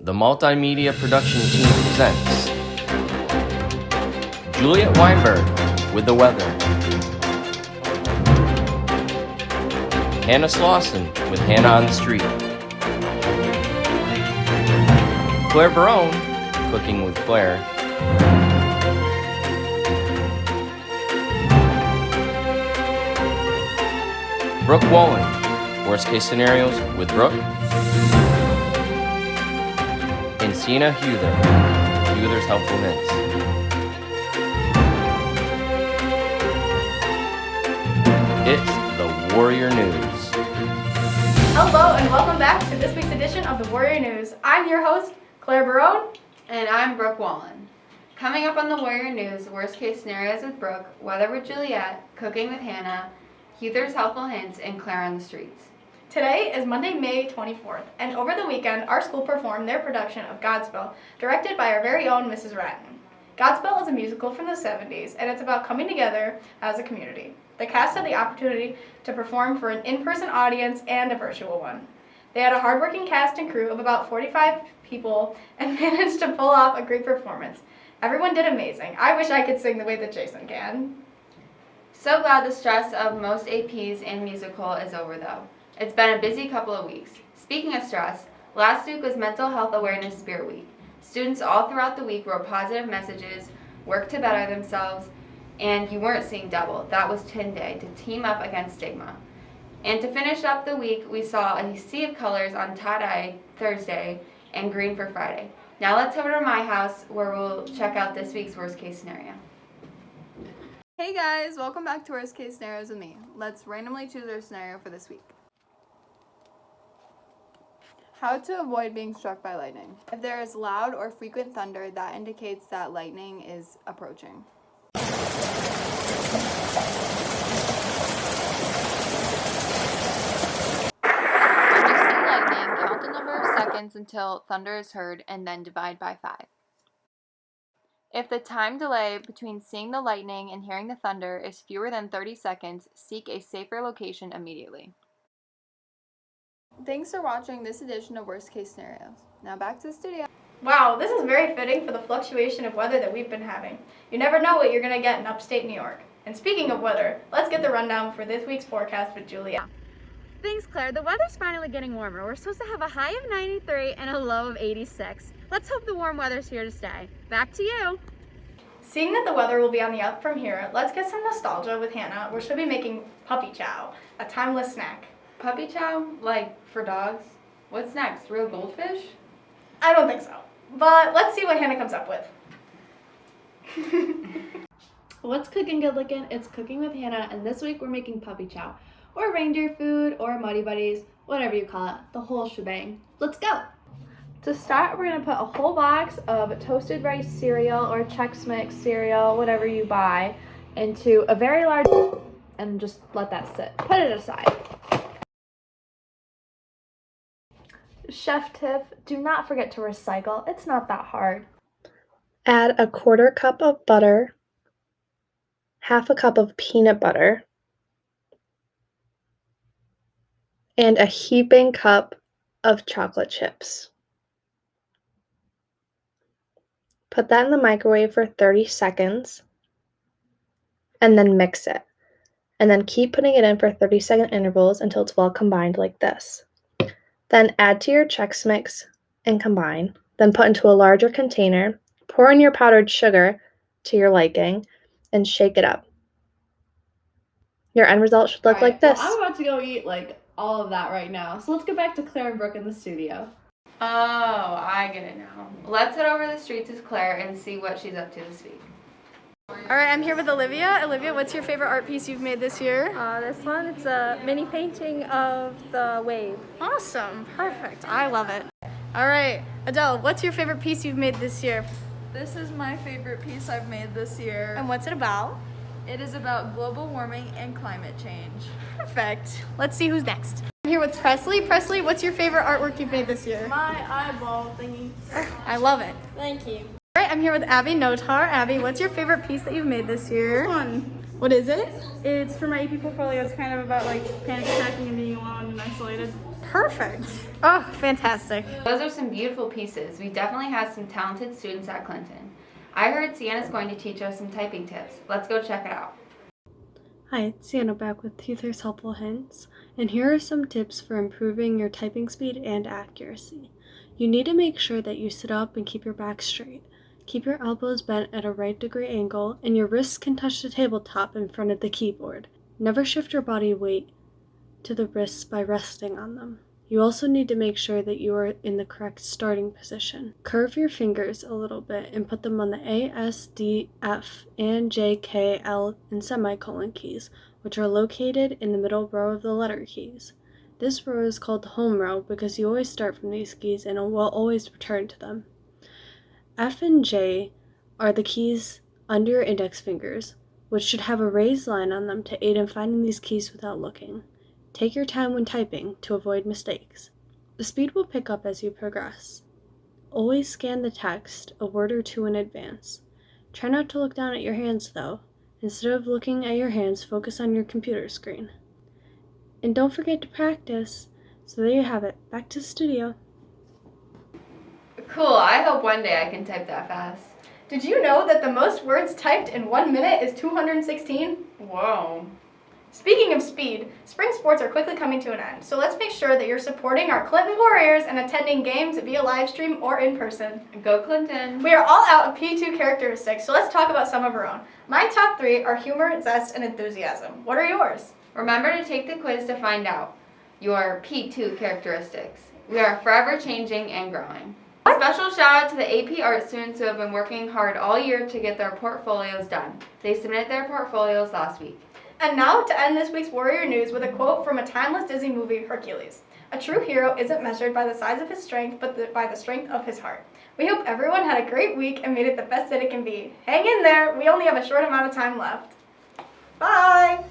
the multimedia production team presents Juliet Weinberg with the weather, Hannah Slauson with Hannah on the Street, Claire Barone, Cooking with Claire, Brooke Wallen, Worst Case Scenarios with Brooke, and Sienna Huther, Huther's Helpful Hints. It's the Warrior News. Hello and welcome back to this week's edition of the Warrior News. I'm your host, Claire Barone. And I'm Brooke Wallen. Coming up on the Warrior News, Worst Case Scenarios with Brooke, Weather with Juliet, Cooking with Hannah, Huther's Helpful Hints, and Claire on the Streets. Today is Monday, May 24th, and over the weekend, our school performed their production of Godspell, directed by our very own Mrs. Ratton. Godspell is a musical from the 70s, and it's about coming together as a community. The cast had the opportunity to perform for an in-person audience and a virtual one. They had a hardworking cast and crew of about 45 people and managed to pull off a great performance. Everyone did amazing. I wish I could sing the way that Jason can. So glad the stress of most APs and musical is over though. It's been a busy couple of weeks. Speaking of stress, last week was Mental Health Awareness Spirit Week. Students all throughout the week wrote positive messages, worked to better themselves, and you weren't seeing double. That was Tin Day, to team up against stigma. And to finish up the week, we saw a sea of colors on tie-dye Thursday and green for Friday. Now let's head over to my house where we'll check out this week's worst case scenario. Hey guys, welcome back to Worst Case Scenarios with me. Let's randomly choose our scenario for this week. How to avoid being struck by lightning. If there is loud or frequent thunder, that indicates that lightning is approaching. When you see lightning, count the number of seconds until thunder is heard and then divide by 5. If the time delay between seeing the lightning and hearing the thunder is fewer than 30 seconds, seek a safer location immediately. Thanks for watching this edition of Worst Case Scenarios. Now back to the studio. Wow, this is very fitting for the fluctuation of weather that we've been having. You never know what you're going to get in upstate New York. And speaking of weather, let's get the rundown for this week's forecast with Julia. Thanks, Claire. The weather's finally getting warmer. We're supposed to have a high of 93 and a low of 86. Let's hope the warm weather's here to stay. Back to you. Seeing that the weather will be on the up from here, let's get some nostalgia with Hannah, where she'll be making puppy chow, a timeless snack. Puppy chow? Like for dogs? What's next? Real goldfish? I don't think so, but let's see what Hannah comes up with. What's cooking good looking? It's Cooking with Hannah, and this week we're making puppy chow, or reindeer food, or Muddy Buddies, whatever you call it, the whole shebang. Let's go! To start, we're going to put a whole box of toasted rice cereal or Chex Mix cereal, whatever you buy, into a very large, and just let that sit. Put it aside. Chef tip, do not forget to recycle. It's not that hard. Add a 1/4 cup of butter, 1/2 cup of peanut butter, and a heaping cup of chocolate chips. Put that in the microwave for 30 seconds and then mix it. And then keep putting it in for 30-second intervals until it's well combined like this. Then add to your Chex Mix and combine. Then put into a larger container, pour in your powdered sugar to your liking, and shake it up. Your end result should look like this. Well, I'm about to go eat all of that right now. So let's go back to Claire and Brooke in the studio. Oh, I get it now. Let's head over the streets with Claire and see what she's up to this week. All right, I'm here with Olivia. Olivia, what's your favorite art piece you've made this year? This one, it's a mini painting of the wave. Awesome, perfect. I love it. All right, Adele, what's your favorite piece you've made this year? This is my favorite piece I've made this year. And what's it about? It is about global warming and climate change. Perfect. Let's see who's next. I'm here with Presley. Presley, what's your favorite artwork you've made this year? My eyeball thingy. I love it. Thank you. All Hi, I'm here with Abby Notar. Abby, what's your favorite piece that you've made this year? This one. What is it? It's for my AP portfolio. It's kind of about like panic attacking and being alone and isolated. Perfect. Oh, fantastic. Those are some beautiful pieces. We definitely have some talented students at Clinton. I heard Sienna's going to teach us some typing tips. Let's go check it out. Hi, it's Sienna back with Teether's Helpful Hints, and here are some tips for improving your typing speed and accuracy. You need to make sure that you sit up and keep your back straight. Keep your elbows bent at a right degree angle, and your wrists can touch the tabletop in front of the keyboard. Never shift your body weight to the wrists by resting on them. You also need to make sure that you are in the correct starting position. Curve your fingers a little bit and put them on the A, S, D, F, and J, K, L, and semicolon keys, which are located in the middle row of the letter keys. This row is called the home row because you always start from these keys and will always return to them. F and J are the keys under your index fingers, which should have a raised line on them to aid in finding these keys without looking. Take your time when typing to avoid mistakes. The speed will pick up as you progress. Always scan the text a word or two in advance. Try not to look down at your hands though. Instead of looking at your hands, focus on your computer screen. And don't forget to practice. So there you have it. Back to the studio. Cool, I hope one day I can type that fast. Did you know that the most words typed in 1 minute is 216? Whoa. Speaking of speed, spring sports are quickly coming to an end, so let's make sure that you're supporting our Clinton Warriors and attending games via live stream or in person. Go Clinton. We are all out of P2 characteristics, so let's talk about some of our own. My top 3 are humor, zest, and enthusiasm. What are yours? Remember to take the quiz to find out your P2 characteristics. We are forever changing and growing. A special shout out to the AP Art students who have been working hard all year to get their portfolios done. They submitted their portfolios last week. And now to end this week's Warrior News with a quote from a timeless Disney movie, Hercules. A true hero isn't measured by the size of his strength, but by the strength of his heart. We hope everyone had a great week and made it the best that it can be. Hang in there, we only have a short amount of time left. Bye!